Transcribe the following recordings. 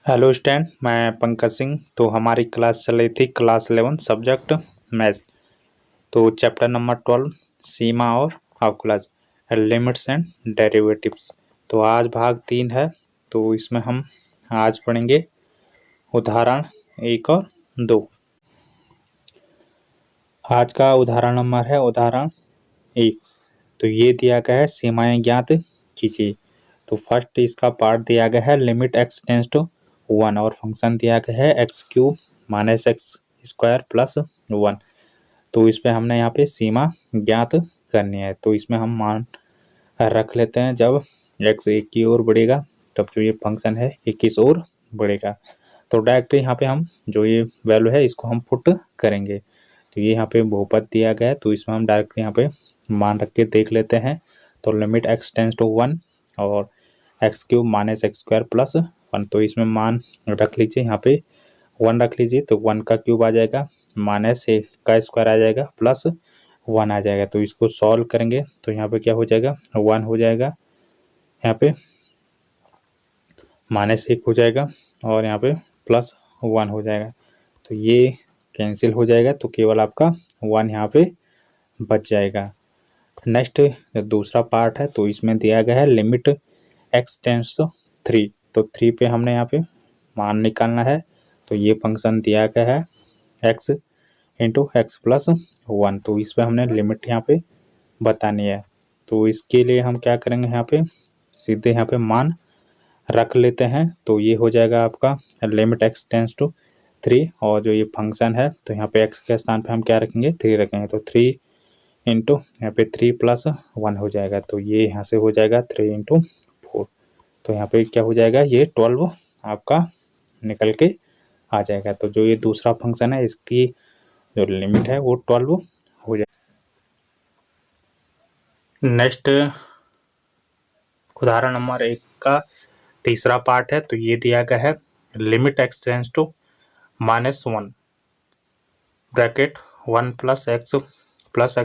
Hello student, मैं पंकज सिंह। तो हमारी क्लास चल रही थी क्लास 11 सब्जेक्ट मैथ्स। तो चैप्टर नंबर 12 सीमा और अवकलज, लिमिट्स एंड डेरिवेटिव्स। तो आज भाग 3 है। तो इसमें हम आज पढ़ेंगे उदाहरण 1 और 2। आज का उदाहरण नंबर है उदाहरण 1। तो ये दिया गया है सीमाएं ज्ञात कीजिए। तो फर्स्ट इसका पार्ट दिया गया है लिमिट एक्स टेंस टू 1 और फंक्शन दिया गया है x cube minus x square plus 1। तो इस पे हमने यहाँ पे सीमा ज्ञात करनी है। तो इसमें हम मान रख लेते हैं, जब एक्स एक की ओर बढ़ेगा तब जो ये फंक्शन है एक की ओर बढ़ेगा। तो डायरेक्ट यहाँ पे हम जो ये वैल्यू है इसको हम पुट करेंगे। तो ये यहाँ पे बहुपद दिया गया है, तो इसमें हम डायरेक्ट यहाँ पे मान रख के देख लेते हैं। तो लिमिट एक्स टेंस टू 1 और x cube minus x square plus 1। तो इसमें मान रख लीजिए, यहाँ पे 1 रख लीजिए। तो 1 का क्यूब आ जाएगा, माइनस एक का स्क्वायर आ जाएगा, प्लस 1 आ जाएगा। तो इसको सॉल्व करेंगे तो यहाँ पे क्या हो जाएगा, 1 हो जाएगा, यहाँ पे माइनस 1 हो जाएगा और यहाँ पे प्लस 1 हो जाएगा। तो ये कैंसिल हो जाएगा, तो केवल आपका 1 यहाँ पे बच जाएगा। नेक्स्ट दूसरा पार्ट है, तो इसमें दिया गया है लिमिट एक्स टेंस टू 3। तो 3 पे हमने यहाँ पे मान निकालना है। तो ये फंक्शन दिया गया है एक्स इंटू एक्स प्लस 1। तो इस पर हमने लिमिट यहाँ पे बतानी है। तो इसके लिए हम क्या करेंगे, यहाँ पे सीधे यहाँ पे मान रख लेते हैं। तो ये हो जाएगा आपका लिमिट एक्स टेंस टू 3 और जो ये फंक्शन है तो यहाँ पे एक्स के स्थान पे हम क्या रखेंगे, 3 रखेंगे। तो 3 इंटू यहाँ पे 3 प्लस 1 हो जाएगा। तो ये यहाँ से हो जाएगा 3 इंटू 4। तो यहाँ पे क्या हो जाएगा, ये 12 आपका निकल के आ जाएगा। तो जो ये दूसरा फंक्शन है इसकी जो लिमिट है वो 12 हो जाएगा। नेक्स्ट उदाहरण नंबर 1 का तीसरा पार्ट है। तो ये दिया गया है limit X tends to -1 bracket 1 plus X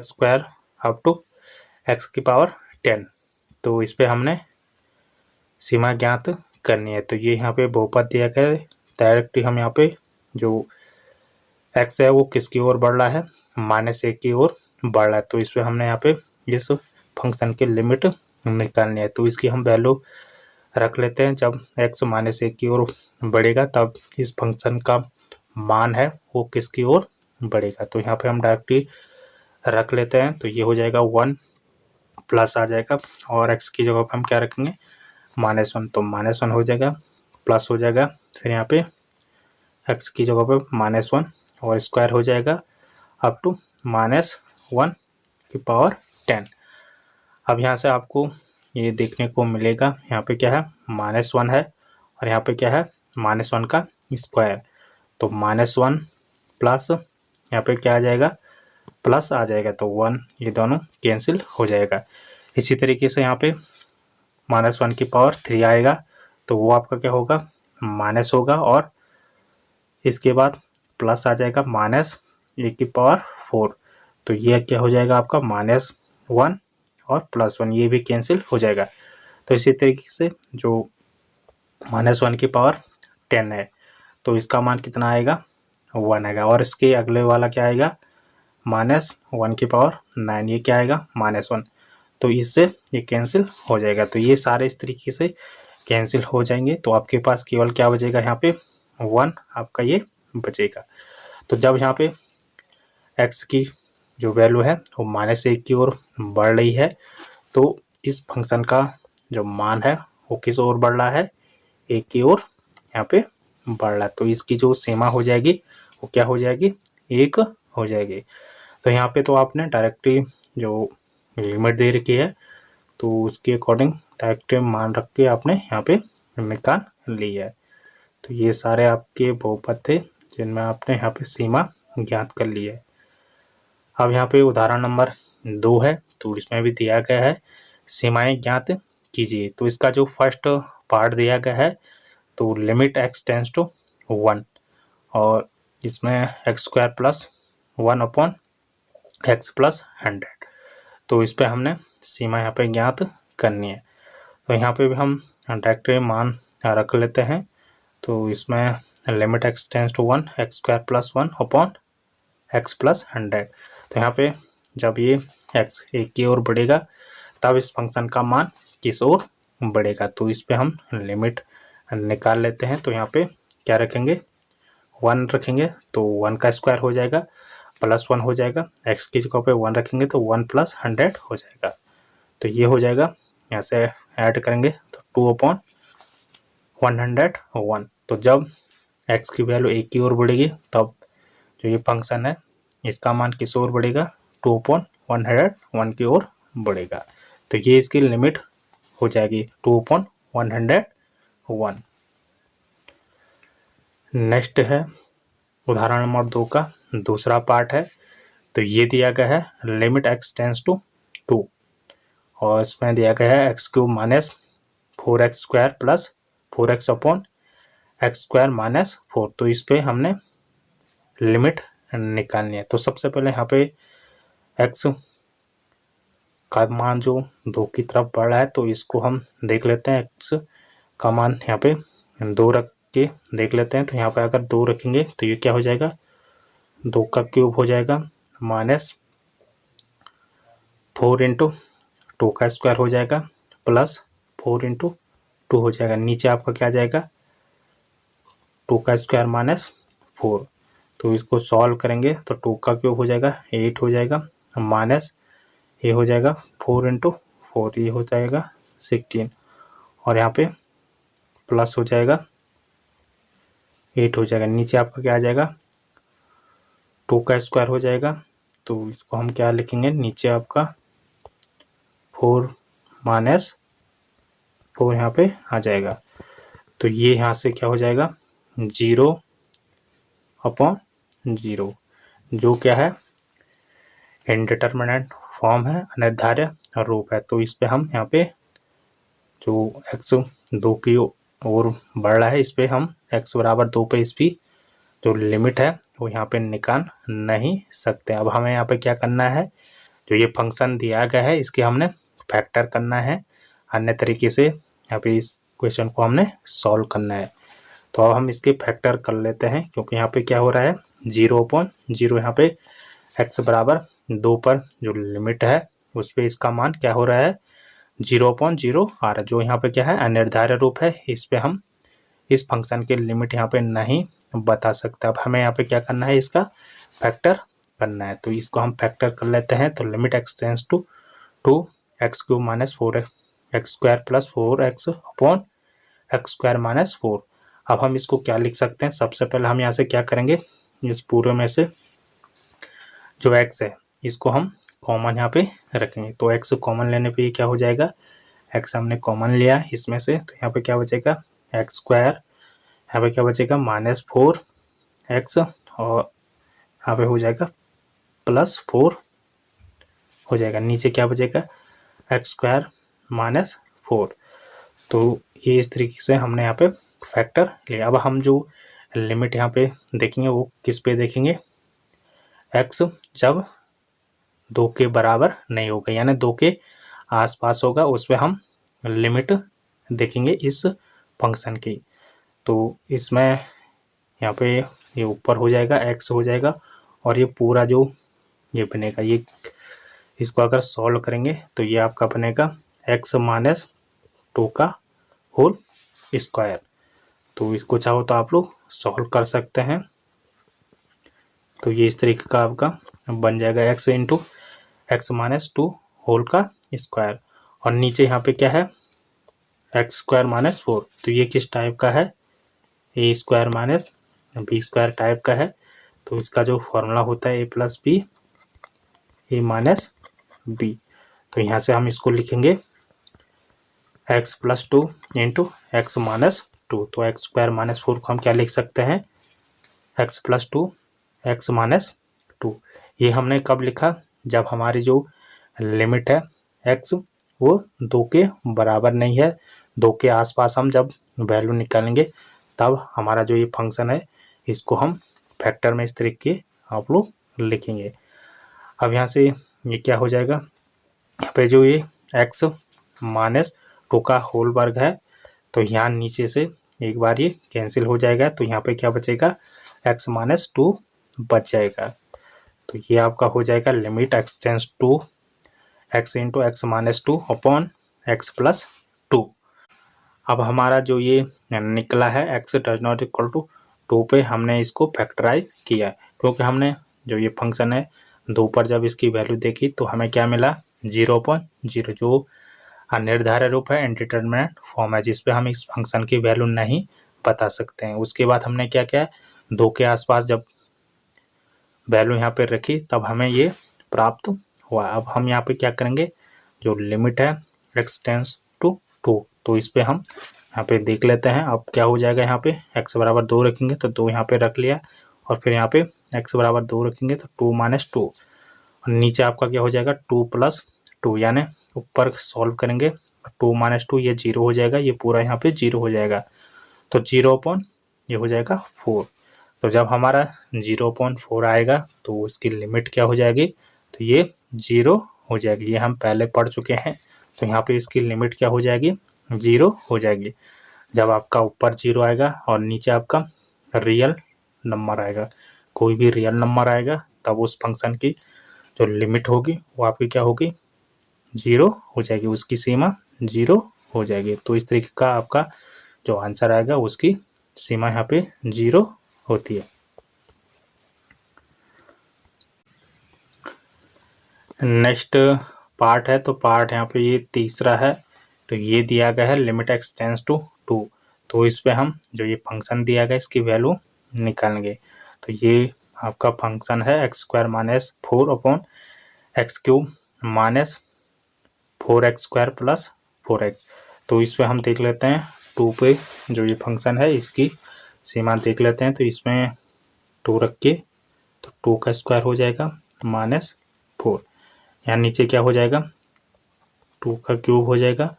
square up to X की पावर 10। तो इस पे हमने सीमा ज्ञात करनी है। तो ये यहाँ पे बहुपद दिया गया है, डायरेक्टली हम यहाँ पे जो एक्स है वो किसकी ओर बढ़ रहा है, -1 की ओर बढ़ रहा है। तो इस पे हमने यहाँ पे इस फंक्शन की लिमिट निकालनी है। तो इसकी हम वैल्यू रख लेते हैं, जब x -1 की ओर बढ़ेगा तब इस फंक्शन का मान है वो किसकी ओर बढ़ेगा। तो यहाँ पे हम डायरेक्टली रख लेते हैं। तो ये हो जाएगा 1 प्लस आ जाएगा और x की जगह पे हम क्या रखेंगे, -1। तो -1 हो जाएगा, प्लस हो जाएगा, फिर यहाँ पे x की जगह पे -1 और स्क्वायर हो जाएगा अप टू -1 की पावर 10। अब यहाँ से आपको ये देखने को मिलेगा, यहाँ पे क्या है, -1 है और यहाँ पे क्या है, -1 का स्क्वायर। तो -1 प्लस यहाँ पे क्या आ जाएगा, प्लस आ जाएगा। तो 1 ये दोनों कैंसिल हो जाएगा। इसी तरीके से यहाँ पे -1 की पावर 3 आएगा, तो वो आपका क्या होगा, माइनस होगा और इसके बाद प्लस आ जाएगा -1 की पावर 4। तो ये क्या हो जाएगा आपका -1 और +1, ये भी कैंसिल हो जाएगा। तो इसी तरीके से जो -1 की पावर 10 है तो इसका मान कितना आएगा, 1 आएगा। और इसके अगले वाला क्या आएगा, -1 की पावर 9, ये क्या आएगा, -1। तो इससे ये कैंसिल हो जाएगा। तो ये सारे इस तरीके से कैंसिल हो जाएंगे। तो आपके पास केवल क्या बचेगा, यहाँ पे 1 आपका ये बचेगा। तो जब यहाँ पे x की जो वैल्यू है वो -1 की ओर बढ़ रही है तो इस फंक्शन का जो मान है वो किस ओर बढ़ रहा है, 1 की ओर यहाँ पे बढ़ रहा है। तो इसकी जो सीमा हो जाएगी वो क्या हो जाएगी, 1 हो जाएगी। तो यहाँ पे तो आपने डायरेक्टली जो लिमिट दे रखी है तो उसके अकॉर्डिंग डायरेक्टली मान रख के आपने यहाँ पे निकाल ली है। तो ये सारे आपके बहुपद थे जिनमें आपने यहाँ पे सीमा ज्ञात कर ली है। अब यहाँ पे उदाहरण नंबर 2 है। तो इसमें भी दिया गया है सीमाएं ज्ञात कीजिए। तो इसका जो फर्स्ट पार्ट दिया गया है तो लिमिट एक्स टेंस टू 1 और इसमें x square plus 1 upon X plus 100। तो इस पे हमने सीमा यहाँ पे ज्ञात करनी है। तो यहाँ पे भी हम डायरेक्टली मान रख लेते हैं। तो इसमें limit X tends to 1 X square plus 1 upon X plus 100। तो यहाँ पे जब ये एक्स एक की ओर बढ़ेगा तब इस फंक्शन का मान किस ओर बढ़ेगा। तो इस पे हम लिमिट निकाल लेते हैं। तो यहाँ पे क्या रखेंगे, 1 रखेंगे तो 1 का स्क्वायर हो जाएगा प्लस 1 हो जाएगा, एक्स की जगह पे 1 रखेंगे तो 1 प्लस 100 हो जाएगा। तो ये हो जाएगा, यहाँ से ऐड करेंगे तो 2 अपॉन 101। तो जब x की वैल्यू एक की ओर बढ़ेगी तब जो ये फंक्शन है इसका मान किस ओर बढ़ेगा, 2 अपॉन 101 की ओर बढ़ेगा। तो ये इसकी लिमिट हो जाएगी 2 अपॉन 101। नेक्स्ट है उदाहरण नंबर 2 का दूसरा पार्ट है। तो ये दिया गया है लिमिट एक्स टेंस टू 2 और इसमें दिया गया है x cube minus 4x square plus 4x upon X square minus 4। तो इस पे हमने लिमिट निकालनी है। तो सबसे पहले यहाँ पे x का मान जो 2 की तरफ बढ़ रहा है तो इसको हम देख लेते हैं। x का मान यहाँ पे 2 रख के देख लेते हैं। तो यहाँ पे अगर 2 रखेंगे तो ये क्या हो जाएगा, 2 का क्यूब हो जाएगा माइनस 4 इंटू 2 का स्क्वायर हो जाएगा प्लस 4 इंटू 2 हो जाएगा। नीचे आपका क्या जाएगा, 2 का स्क्वायर माइनस 4। तो इसको सॉल्व करेंगे तो 2 का क्यूब हो जाएगा 8 हो जाएगा माइनस ये हो जाएगा 4 इंटू 4 ये हो जाएगा 16 और यहाँ पे प्लस हो जाएगा 8 हो जाएगा। नीचे आपका क्या आ जाएगा, 2 का स्क्वायर हो जाएगा। तो इसको हम क्या लिखेंगे, नीचे आपका 4 माइनस 4 यहाँ पे आ जाएगा। तो ये यहाँ से क्या हो जाएगा 0 अपॉन 0 जो क्या है इनडिटरमिनेट फॉर्म है, अनिर्धार्य रूप है। तो इस पे हम यहाँ पे जो x 2 की ओर बढ़ रहा है इस पे हम x बराबर 2 पे इसकी जो लिमिट है वो यहाँ पे निकाल नहीं सकते। अब हमें यहाँ पे क्या करना है, जो ये फंक्शन दिया गया है इसके हमने फैक्टर करना है, अन्य तरीके से यहाँ पे इस क्वेश्चन को हमने सॉल्व करना है। तो अब हम इसके फैक्टर कर लेते हैं क्योंकि यहाँ पे क्या हो रहा है 0 अपॉन 0 यहाँ पे x बराबर 2 पर जो लिमिट है उस पे इसका मान क्या हो रहा है 0 अपॉन 0 आ रहा है, जो यहाँ पे क्या है अनिर्धार्य रूप है। इस पे हम इस फंक्शन के लिमिट यहाँ पे नहीं बता सकते। अब हमें यहाँ पे क्या करना है, इसका फैक्टर करना है। तो इसको हम फैक्टर कर लेते हैं। तो limit X tends to 2 X cube minus 4 X square plus 4 X upon X square minus 4। अब हम इसको क्या लिख सकते हैं, सबसे पहले हम यहाँ से क्या करेंगे, इस पूरे में से जो x है इसको हम कॉमन यहाँ पे रखेंगे। तो x कॉमन लेने पे क्या हो जाएगा, x हमने कॉमन लिया इसमें से तो यहाँ पे क्या बचेगा एक्स स्क्वायर, यहाँ पे क्या बचेगा माइनस 4 एक्स और यहाँ पे हो जाएगा प्लस 4 हो जाएगा। नीचे क्या बचेगा एक्स स्क्वायर माइनस 4। तो ये इस तरीके से हमने यहाँ पे फैक्टर लिया। अब हम जो लिमिट यहाँ पे देखेंगे वो किस पे देखेंगे, x जब 2 के बराबर नहीं होगा यानी 2 के आसपास होगा उस पर हम लिमिट देखेंगे इस फंक्शन की। तो इसमें यहाँ पे ये ऊपर हो जाएगा x हो जाएगा और ये पूरा जो ये बनेगा ये इसको अगर सॉल्व करेंगे तो ये आपका बनेगा x माइनस 2 का होल स्क्वायर। तो इसको चाहो तो आप लोग सॉल्व कर सकते हैं। तो ये इस तरीके का आपका बन जाएगा x into X minus 2 whole का स्क्वायर और नीचे यहाँ पे क्या है एक्स स्क्वायर माइनस 4। तो ये किस टाइप का है, A square minus B square type का है। तो इसका जो फॉर्मूला होता है A plus B A minus B. तो यहाँ से हम इसको लिखेंगे X plus 2 into X minus 2। तो एक्स स्क्वायर माइनस 4 को हम क्या लिख सकते हैं एक्स प्लस 2 एक्स माइनस 2। ये हमने कब लिखा, जब हमारी जो लिमिट है x वो 2 के बराबर नहीं है, 2 के आसपास हम जब वैल्यू निकालेंगे तब हमारा जो ये फंक्शन है इसको हम फैक्टर में इस तरीके आप लोग लिखेंगे। अब यहाँ से ये क्या हो जाएगा, यहाँ पे जो ये x माइनस 2 का होल वर्ग है तो यहाँ नीचे से एक बार ये कैंसिल हो जाएगा, तो यहाँ पे क्या बचेगा, x माइनस 2 बच जाएगा। तो ये आपका हो जाएगा limit x tends to x into X minus 2 upon x plus 2। अब हमारा जो ये निकला है x does not equal to 2 पे हमने इसको फैक्टराइज किया, क्योंकि हमने जो ये फंक्शन है 2 पर जब इसकी वैल्यू देखी तो हमें क्या मिला, 0.0, जो अनिर्धारित रूप है, इनडिटरमिनेट फॉर्म है, जिस पे हम इस फंक्शन की वैल्यू नहीं बता सकते हैं। उसके बाद हमने क्या किया, 2 के आसपास जब वैल्यू यहाँ पे रखी तब हमें ये प्राप्त हुआ। अब हम यहाँ पे क्या करेंगे, जो लिमिट है x टेंस टू 2, तो इस पे हम यहाँ पे देख लेते हैं। अब क्या हो जाएगा, यहाँ पे x बराबर 2 रखेंगे तो 2 यहाँ पे रख लिया, और फिर यहाँ पे x बराबर 2 रखेंगे तो 2 माइनस 2, और नीचे आपका क्या हो जाएगा 2 प्लस 2, यानी ऊपर सॉल्व करेंगे 2 माइनस 2 ये 0 हो जाएगा, ये पूरा यहाँ पे 0 हो जाएगा, तो 0 अपॉन ये हो जाएगा 4। तो जब हमारा 0.4 आएगा तो उसकी लिमिट क्या हो जाएगी, तो ये 0 हो जाएगी। ये हम पहले पढ़ चुके हैं, तो यहाँ पे इसकी लिमिट क्या हो जाएगी, 0 हो जाएगी। जब आपका ऊपर 0 आएगा और नीचे आपका रियल नंबर आएगा, कोई भी रियल नंबर आएगा, तब उस फंक्शन की जो लिमिट होगी वो आपकी क्या होगी, 0 हो जाएगी, उसकी सीमा 0 हो जाएगी। तो इस तरीके का आपका जो आंसर आएगा उसकी सीमा यहाँ पे 0 होती है। नेक्स्ट पार्ट है, तो पार्ट यहाँ पे ये तीसरा है, तो ये दिया गया है लिमिट x टेंस टू 2, तो इस पे हम जो ये फंक्शन दिया गया इसकी वैल्यू निकालेंगे। तो ये आपका फंक्शन है x square minus 4 upon x cube minus 4x square plus 4x। तो इस पे हम देख लेते हैं 2 पे जो ये फंक्शन है इसकी सीमा देख लेते हैं। तो इसमें 2 रख के तो 2 का स्क्वायर हो जाएगा माइनस 4, यहाँ नीचे क्या हो जाएगा 2 का क्यूब हो जाएगा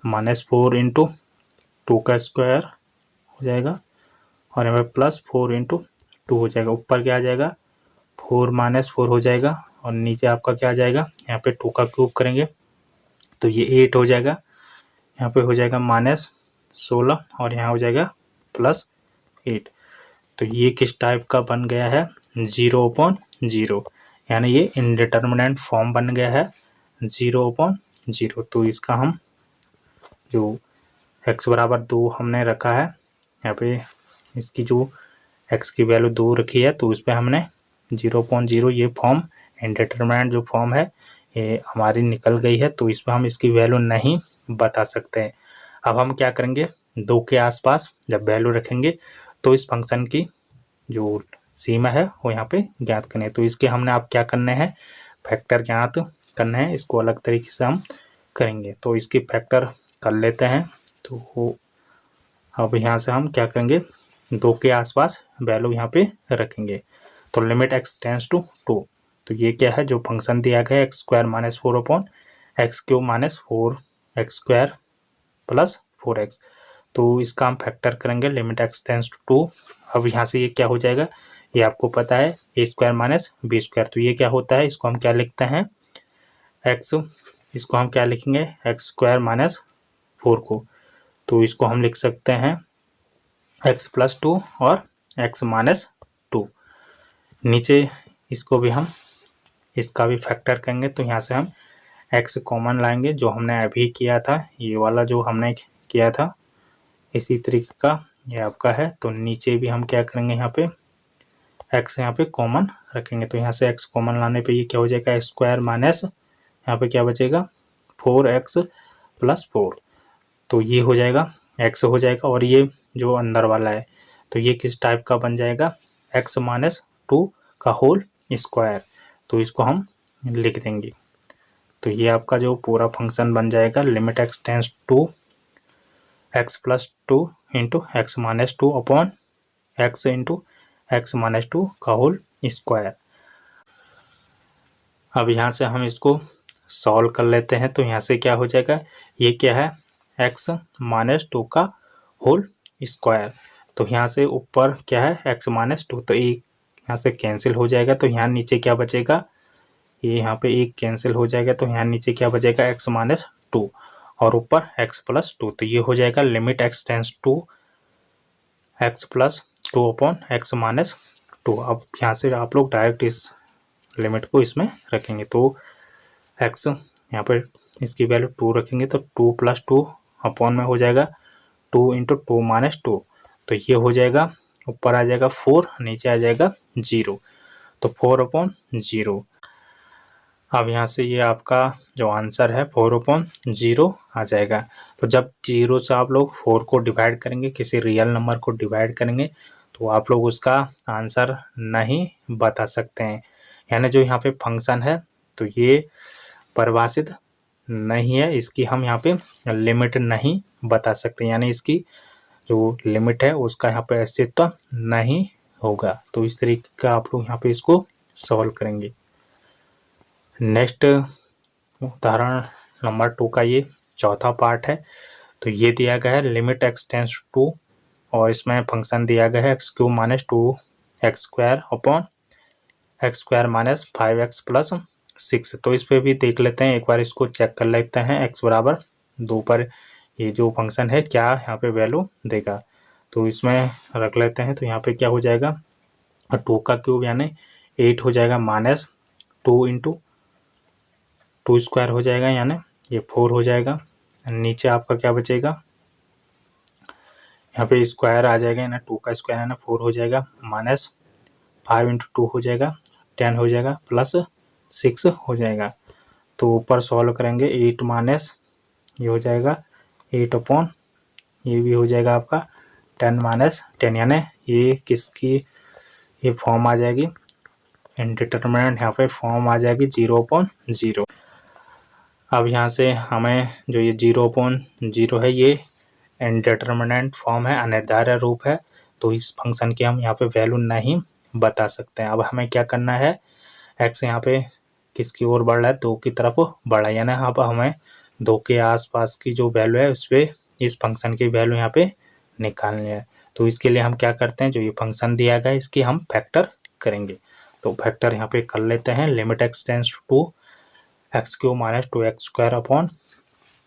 माइनस 4 इंटू 2 का स्क्वायर हो जाएगा, और यहाँ पे प्लस 4 इंटू 2 हो जाएगा। ऊपर क्या आ जाएगा 4 माइनस 4 हो जाएगा, और नीचे आपका क्या आ जाएगा, यहाँ पे 2 का क्यूब करेंगे तो ये 8 हो जाएगा, यहाँ पे हो जाएगा माइनस 16, और यहाँ हो जाएगा प्लस 8। तो ये किस टाइप का बन गया है, 0/0, यानी ये इनडिटरमिनेंट फॉर्म बन गया है 0/0। तो इसका हम जो x बराबर 2 हमने रखा है, यहाँ पे इसकी जो x की वैल्यू 2 रखी है, तो इस पर हमने 0/0 ये फॉर्म इनडिटरमिनेंट जो फॉर्म है ये हमारी निकल गई है, तो इस पर हम इसकी वैल्यू नहीं बता सकते हैं। अब हम क्या करेंगे, 2 के आसपास जब वैल्यू रखेंगे तो इस फंक्शन की जो सीमा है वो यहाँ पे ज्ञात करनी है। तो इसके हमने आप क्या करने हैं, फैक्टर ज्ञात करने हैं, इसको अलग तरीके से हम करेंगे। तो इसकी फैक्टर कर लेते हैं। तो अब यहाँ से हम क्या करेंगे, 2 के आसपास वैल्यू यहाँ पे रखेंगे। तो लिमिट x टेंस टू 2, तो ये क्या है, जो फंक्शन दिया गया है x square minus 4 upon x cube minus 4x square plus 4x। तो इसका हम फैक्टर करेंगे लिमिट x टेंस टू 2। अब यहाँ से ये क्या हो जाएगा, ये आपको पता है a square minus b square, तो ये क्या होता है, इसको हम क्या लिखते हैं x, इसको हम क्या लिखेंगे एक्स स्क्वायर माइनस 4 को, तो इसको हम लिख सकते हैं x प्लस 2 और x माइनस 2। नीचे इसको भी हम इसका भी फैक्टर करेंगे, तो यहाँ से हम x कॉमन लाएंगे, जो हमने अभी किया था, ये वाला जो हमने किया था इसी तरीके का ये आपका है। तो नीचे भी हम क्या करेंगे, यहाँ पे x यहाँ पे कॉमन रखेंगे, तो यहाँ से x कॉमन लाने पे ये क्या हो जाएगा एक्स स्क्वायर माइनस यहाँ पे क्या बचेगा 4x प्लस 4, तो ये हो जाएगा x हो जाएगा, और ये जो अंदर वाला है तो ये किस टाइप का बन जाएगा, x माइनस 2 का होल स्क्वायर, तो इसको हम लिख देंगे। तो ये आपका जो पूरा फंक्शन बन जाएगा limit x tends to x plus 2 into X minus 2 upon x into X minus 2 का होल स्क्वायर। अब यहाँ से हम इसको सॉल्व कर लेते हैं, तो यहाँ से क्या हो जाएगा, ये क्या है x माइनस 2 का होल स्क्वायर, तो यहाँ से ऊपर क्या है x माइनस 2, तो एक यहाँ से कैंसिल हो जाएगा, तो यहाँ नीचे क्या बचेगा, ये यहाँ पे एक कैंसिल हो जाएगा, तो यहाँ नीचे क्या बचेगा x माइनस 2 और ऊपर x प्लस 2, तो ये हो जाएगा limit x tends to X plus 2/x-2। अब यहाँ से आप लोग डायरेक्ट इस लिमिट को इसमें रखेंगे, तो x यहाँ पर इसकी वैल्यू 2 रखेंगे तो 2 + 2 अपॉन में हो जाएगा 2 × 2 - 2, तो ये हो जाएगा, ऊपर आ जाएगा 4, नीचे आ जाएगा 0, तो 4/0। अब यहाँ से ये आपका जो आंसर है 4/0 आ जाएगा। तो जब 0 से आप लोग 4 को डिवाइड करेंगे, किसी रियल नंबर को डिवाइड करेंगे, तो आप लोग उसका आंसर नहीं बता सकते हैं। यानी जो यहाँ पे फंक्शन है तो ये परिभाषित नहीं है, इसकी हम यहाँ पे लिमिट नहीं बता सकते, यानी इसकी जो लिमिट है उसका यहाँ पे अस्तित्व नहीं होगा। तो इस तरीके का आप लोग यहाँ पे इसको सॉल्व करेंगे। नेक्स्ट उदाहरण नंबर 2 का ये चौथा पार्ट है। तो ये दिया गया है लिमिट x टेंड्स टू 2 और इसमें फंक्शन दिया गया है x³ - 2x² x² - 5x + 6। तो इस पर भी देख लेते हैं, एक बार इसको चेक कर लेते हैं। x = 2 पर ये जो फंक्शन है क्या यहाँ पे वैल्यू देगा, तो इसमें रख लेते हैं। तो यहाँ पे क्या हो जाएगा, 2 का क्यूब यानी 8 हो जाएगा, -2 × 2² हो जाएगा, यानी ये 4 हो जाएगा। नीचे आपका क्या बचेगा, यहाँ पे स्क्वायर आ जाएगा, यानी 2 का स्क्वायर यानी 4 हो जाएगा, -5 × 2 हो जाएगा, 10 हो जाएगा, +6 हो जाएगा। तो ऊपर सॉल्व करेंगे, 8 माइनस ये हो जाएगा 8/, ये भी हो जाएगा आपका 10 - 10, यानी ये किसकी ये फॉर्म आ जाएगी, इनडिटरमिनेंट यहाँ पे फॉर्म आ जाएगी 0/0। अब यहाँ से हमें जो ये 0/0 है ये इनडिटरमिनेंट फॉर्म है, अनिर्धारित रूप है, तो इस फंक्शन की हम यहाँ पे वैल्यू नहीं बता सकते हैं। अब हमें क्या करना है, x यहाँ पे किसकी ओर बढ़ रहा है, 2 की तरफ बढ़ रहा है, यानी यहाँ पर हमें 2 के आसपास की जो वैल्यू है उस पर इस फंक्शन की वैल्यू यहाँ पे निकालनी है। तो इसके लिए हम क्या करते हैं, जो ये फंक्शन दिया गया है इसकी हम फैक्टर करेंगे। तो फैक्टर यहाँ पे कर लेते हैं, limit x tends to 2 x³ - 2x²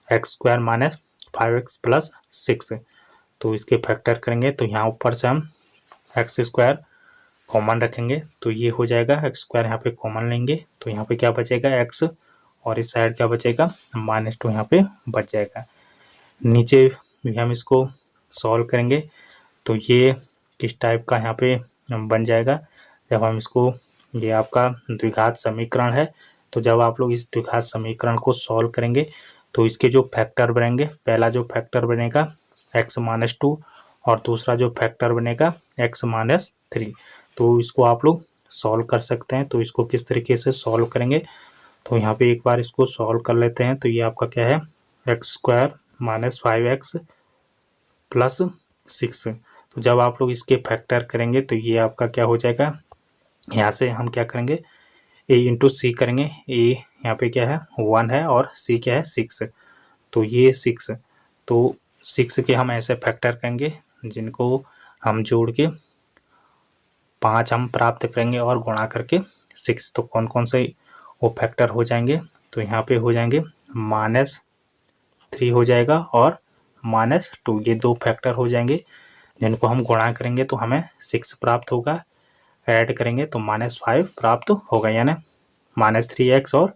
x² - 5x + 6। तो इसके फैक्टर करेंगे, तो यहाँ ऊपर से हम x² कॉमन रखेंगे, तो ये हो जाएगा x² यहाँ पे कॉमन लेंगे, तो यहाँ पे क्या बचेगा x, और इस साइड क्या बचेगा -2 यहाँ पे बच जाएगा। नीचे भी हम इसको सॉल्व करेंगे, तो ये किस टाइप का यहाँ पे बन जाएगा, जब हम इसको, ये आपका द्विघात समीकरण है, तो जब आप लोग इस द्विघात समीकरण को सॉल्व करेंगे तो इसके जो फैक्टर बनेंगे, पहला जो फैक्टर बनेगा x - 2 और दूसरा जो फैक्टर बनेगा x - 3। तो इसको आप लोग सॉल्व कर सकते हैं। तो इसको किस तरीके से सॉल्व करेंगे, तो यहाँ पे एक बार इसको सॉल्व कर लेते हैं। तो ये आपका क्या है, x² - 5x + 6। तो जब आप लोग इसके फैक्टर करेंगे तो ये आपका क्या हो जाएगा, यहाँ से हम क्या करेंगे, a × c करेंगे। a यहाँ पे क्या है 1 है और c क्या है 6, तो ये 6, तो 6 के हम ऐसे फैक्टर करेंगे जिनको हम जोड़ के 5 हम प्राप्त करेंगे और गुणा करके 6। तो कौन कौन से वो फैक्टर हो जाएंगे, तो यहाँ पे हो जाएंगे -3 हो जाएगा और -2, ये 2 फैक्टर हो जाएंगे जिनको हम गुणा करेंगे तो हमें 6 प्राप्त होगा, ऐड करेंगे तो -5 प्राप्त होगा, यानी -3x और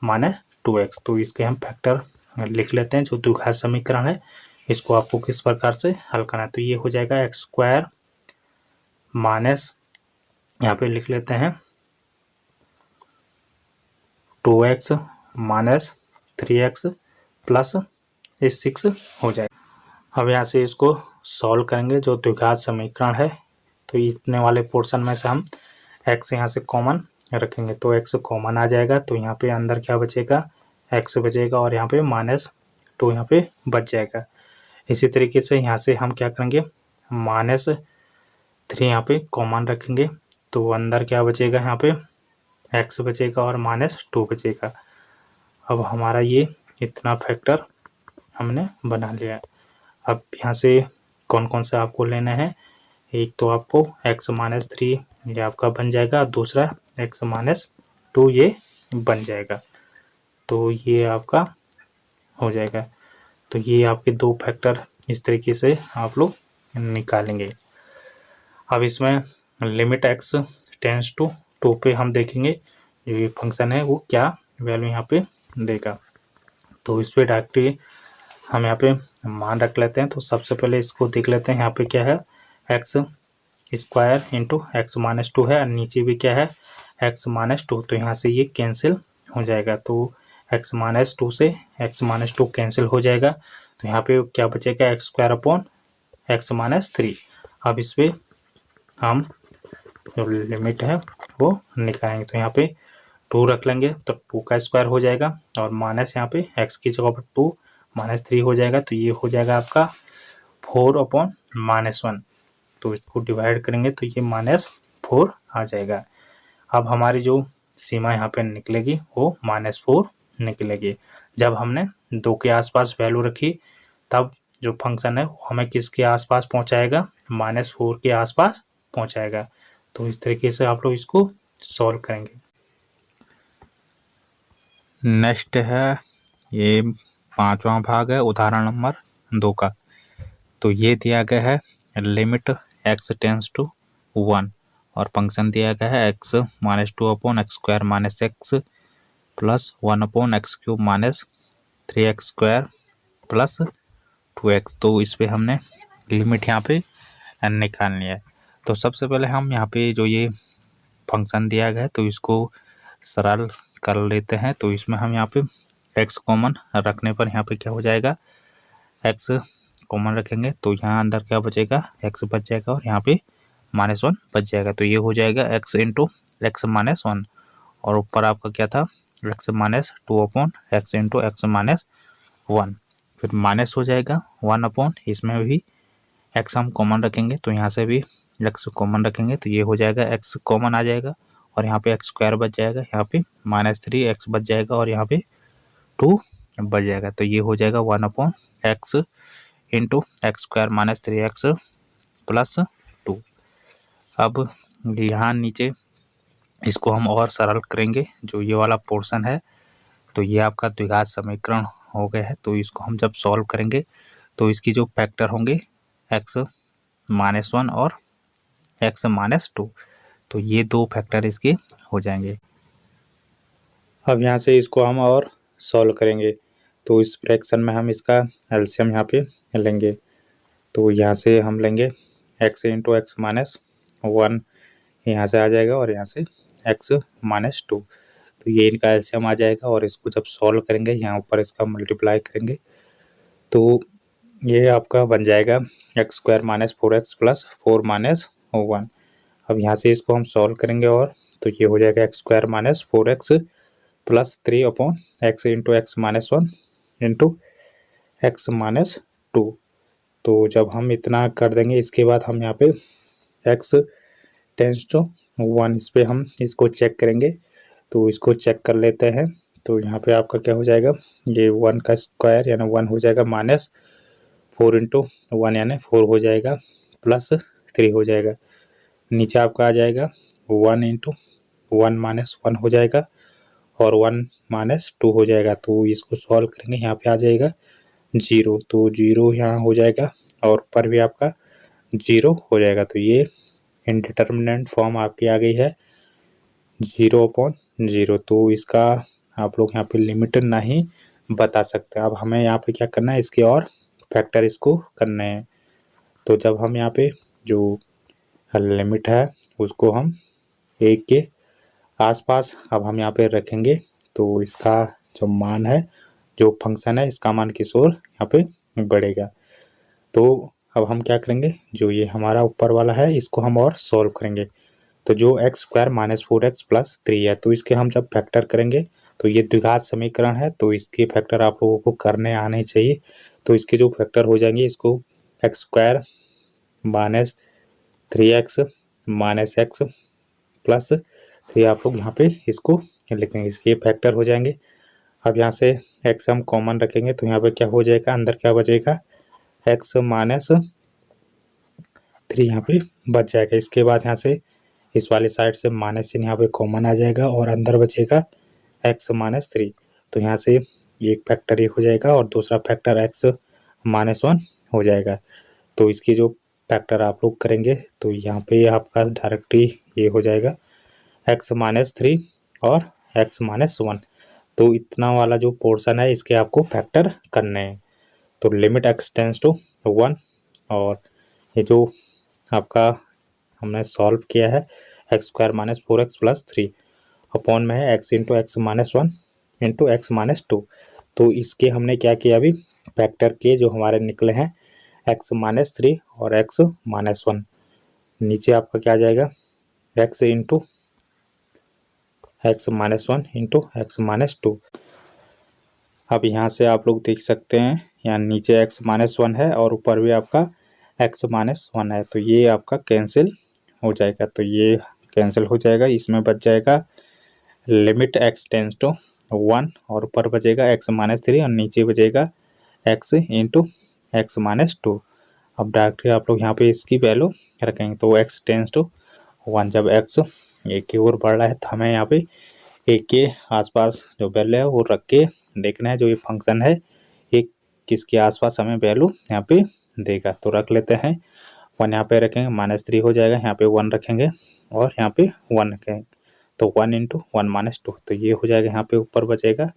-2x। तो इसके हम फैक्टर लिख लेते हैं। जो द्विघात समीकरण है इसको आपको किस प्रकार से हल करना है, तो ये हो जाएगा x² माइनस यहाँ पे लिख लेते हैं 2x - 3x + 6 हो जाएगा। अब यहाँ से इसको सॉल्व करेंगे, जो द्विघात समीकरण है, तो इतने वाले पोर्शन में से हम x यहाँ से कॉमन रखेंगे, तो x कॉमन आ जाएगा, तो यहाँ पे अंदर क्या बचेगा, x बचेगा और यहाँ पे -2 यहाँ पे बच जाएगा। इसी तरीके से यहाँ से हम क्या करेंगे, -3 यहाँ पे कॉमन रखेंगे, तो अंदर क्या बचेगा, यहाँ पे x बचेगा और -2 बचेगा। अब हमारा ये इतना फैक्टर हमने बना लिया। अब यहाँ से कौन कौन सा आपको लेना है, एक तो आपको x - 3 ये आपका बन जाएगा, दूसरा x - 2 ये बन जाएगा, तो ये आपका हो जाएगा। तो ये आपके 2 फैक्टर इस तरीके से आप लोग निकालेंगे। अब इसमें लिमिट एक्स टेंस टू 2 पे हम देखेंगे जो ये फंक्शन है वो क्या वैल्यू यहाँ पे देगा। तो इस पे डायरेक्टली हम यहाँ पे मान रख लेते हैं। तो सबसे पहले इसको देख लेते हैं, यहाँ पे क्या है x square into X minus 2 है और नीचे भी क्या है एक्स माइनस 2। तो यहाँ से ये कैंसिल हो जाएगा। तो एक्स माइनस 2 से एक्स माइनस 2 कैंसिल हो जाएगा। तो यहाँ पे क्या बचेगा x square upon x minus 3। अब इस पे हम जो लिमिट है वो निकालेंगे। तो यहाँ पे 2 रख लेंगे तो 2 का स्क्वायर हो जाएगा और माइनस यहाँ पे एक्स की जगह पर 2 माइनस 3 हो जाएगा। तो ये हो जाएगा आपका 4 अपॉन माइनस 1। तो इसको डिवाइड करेंगे तो ये -4 आ जाएगा। अब हमारी जो सीमा यहाँ पे निकलेगी वो -4 निकलेगी। जब हमने 2 के आसपास वैल्यू रखी तब जो फंक्शन है हमें किसके आसपास पहुँचाएगा, -4 के आसपास पहुँचाएगा। तो इस तरीके से आप लोग इसको सॉल्व करेंगे। नेक्स्ट है ये 5वां भाग है उदाहरण नंबर 2 का। तो ये दिया गया है लिमिट एक्स टेंस टू 1 और फंक्शन दिया गया है x minus 2 upon X square minus x plus 1 upon x cube minus 3x square plus 2x। तो इस पे हमने लिमिट यहाँ पे निकालनी है। तो सबसे पहले हम यहाँ पे जो ये फंक्शन दिया गया है तो इसको सरल कर लेते हैं। तो इसमें हम यहाँ पे x कॉमन रखने पर यहाँ पे क्या हो जाएगा x कॉमन रखेंगे तो यहाँ अंदर क्या बचेगा x बच जाएगा और यहाँ पे -1 बच जाएगा। तो ये हो जाएगा x इंटू एक्स माइनस 1 और ऊपर आपका क्या था x minus 2 upon x into X minus 1। फिर माइनस हो जाएगा 1 अपॉन इसमें भी x हम कॉमन रखेंगे तो यहाँ से भी x कॉमन रखेंगे तो ये हो जाएगा x कॉमन आ जाएगा और यहाँ पे एक्स स्क्वायर बच जाएगा, यहाँ पे -3x बच जाएगा और यहाँ पे 2 बच जाएगा। तो ये हो जाएगा 1 upon x into x square minus 3x plus 2। अब यहाँ नीचे इसको हम और सरल करेंगे। जो ये वाला पोर्शन है तो ये आपका द्विघात समीकरण हो गया है। तो इसको हम जब सॉल्व करेंगे तो इसकी जो फैक्टर होंगे x माइनस 1 और x माइनस 2 तो ये 2 फैक्टर इसके हो जाएंगे। अब यहाँ से इसको हम और सॉल्व करेंगे तो इस फ्रैक्शन में हम इसका एलसीएम यहाँ पे लेंगे। तो यहाँ से हम लेंगे x इंटू एक्स माइनस 1 यहाँ से आ जाएगा और यहाँ से x माइनस 2। तो ये इनका एलसीएम आ जाएगा और इसको जब सॉल्व करेंगे यहाँ ऊपर इसका मल्टीप्लाई करेंगे तो ये आपका बन जाएगा x square minus 4x plus 4 minus 1। अब यहाँ से इसको हम सॉल्व करेंगे और तो ये हो जाएगा x square minus 4x plus 3 upon x into X minus 1 into X minus 2। तो जब हम इतना कर देंगे इसके बाद हम यहाँ पे x टेंस टू 1 इस पे हम इसको चेक करेंगे। तो इसको चेक कर लेते हैं। तो यहाँ पे आपका क्या हो जाएगा ये 1 का स्क्वायर यानी 1 हो जाएगा माइनस 4 इंटू 1 यानी 4 हो जाएगा प्लस 3 हो जाएगा। नीचे आपका आ जाएगा 1 इंटू 1 माइनस 1 हो जाएगा और 1 माइनस 2 हो जाएगा। तो इसको सॉल्व करेंगे यहाँ पे आ जाएगा 0। तो 0 यहाँ हो जाएगा और ऊपर भी आपका 0 हो जाएगा। तो ये इंडिटरमिनेंट फॉर्म आपकी आ गई है 0 अपॉन 0। तो इसका आप लोग यहाँ पे लिमिट नहीं बता सकते। अब हमें यहाँ पे क्या करना है इसके और फैक्टर इसको करने हैं। तो जब हम यहाँ पे जो लिमिट है उसको हम 1 के आसपास अब हम यहाँ पे रखेंगे तो इसका जो मान है जो फंक्शन है इसका मान किस ओर यहाँ पे बढ़ेगा। तो अब हम क्या करेंगे जो ये हमारा ऊपर वाला है इसको हम और सॉल्व करेंगे। तो जो x square minus 4x plus 3 है तो इसके हम जब फैक्टर करेंगे तो ये द्विघात समीकरण है तो इसके फैक्टर आप लोगों को करने आने चाहिए। तो इसके जो फैक्टर हो जाएंगे इसको x square minus 3x minus x plus 3 आप लोग यहाँ पे इसको लिखेंगे, इसके फैक्टर हो जाएंगे। अब यहाँ से x हम कॉमन रखेंगे तो यहाँ पे क्या हो जाएगा अंदर क्या बचेगा x माइनस 3 यहाँ पे बच जाएगा। इसके बाद यहाँ से इस वाली साइड से माइनस चिन्ह यहाँ पे कॉमन आ जाएगा और अंदर बचेगा x माइनस 3। तो यहाँ से एक फैक्टर एक हो जाएगा और दूसरा फैक्टर x माइनस 1 हो जाएगा। तो इसकी जो फैक्टर आप लोग करेंगे तो यहाँ पे आपका डायरेक्टली ये हो जाएगा x-3 और x-1। तो इतना वाला जो पोर्शन है इसके आपको फैक्टर करने हैं। तो लिमिट x टेंड्स टू 1 और ये जो आपका हमने सॉल्व किया है x² - 4x + 3 अपॉन में है x × x-1 × x-2। तो इसके हमने क्या किया अभी फैक्टर के जो हमारे निकले हैं x-3 और x-1। नीचे आपका क्या आ जाएगा x × x-1 × x-2। अब यहाँ से आप लोग देख सकते हैं यहाँ नीचे x-1 है और ऊपर भी आपका x-1 है, तो ये आपका कैंसिल हो जाएगा। तो ये कैंसिल हो जाएगा, इसमें बच जाएगा लिमिट x टेंड्स टू 1 और ऊपर बचेगा x-3 और नीचे बचेगा x × x-2। अब डायरेक्टली आप लोग यहाँ पे इसकी वैल्यू रखेंगे तो x टेंड्स टू 1। जब x एक की ओर बढ़ रहा है तो हमें यहाँ पे एक के आसपास जो वैल्यू है वो रख के देखना है जो ये फंक्शन है एक किसके आसपास हमें वैल्यू यहाँ पे देगा। तो रख लेते हैं 1 यहाँ पे रखेंगे -3 हो जाएगा, यहाँ पे 1 रखेंगे और यहाँ पे 1 रखेंगे तो 1 × 1 - 2। तो ये हो जाएगा, यहाँ पे ऊपर बचेगा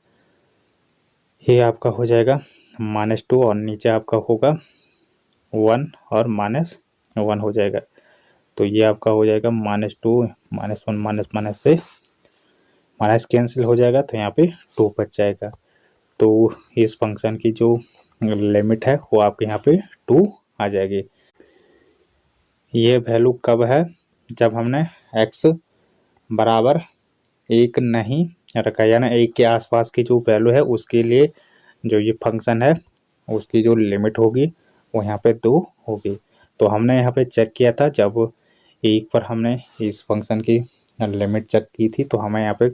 ये आपका हो जाएगा -2 और नीचे आपका होगा 1 और -1 हो जाएगा। तो ये आपका हो जाएगा -2 -1 माइनस से माइनस कैंसिल हो जाएगा तो यहाँ पे 2 बच जाएगा। तो इस फंक्शन की जो लिमिट है वो आपके यहाँ पे 2 आ जाएगी। ये वैल्यू कब है जब हमने x बराबर 1 नहीं रखा, यानी 1 के आसपास की जो वैल्यू है उसके लिए जो ये फंक्शन है उसकी जो लिमिट होगी वो यहाँ पे 2 होगी। तो हमने यहाँ पे चेक किया था जब 1 पर हमने इस फंक्शन की लिमिट चेक की थी तो हमें यहाँ पे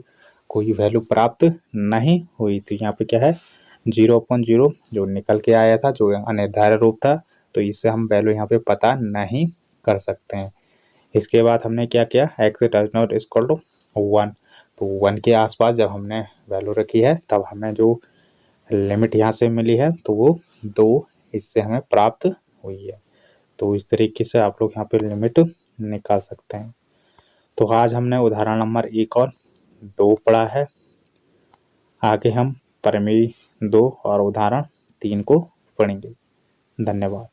कोई वैल्यू प्राप्त नहीं हुई। तो यहाँ पे क्या है 0/0 जो निकल के आया था जो अनिर्धारित रूप था, तो इससे हम वैल्यू यहाँ पे पता नहीं कर सकते हैं। इसके बाद हमने क्या किया x does not equal to 1, तो 1 के आसपास जब हमने वैल्यू रखी है तब हमें जो लिमिट यहाँ से मिली है तो वो 2 इससे हमें प्राप्त हुई है। तो इस तरीके से आप लोग यहाँ पे लिमिट निकाल सकते हैं। तो आज हमने उदाहरण नंबर 1 और 2 पढ़ा है। आगे हम प्रमेय 2 और उदाहरण 3 को पढ़ेंगे। धन्यवाद।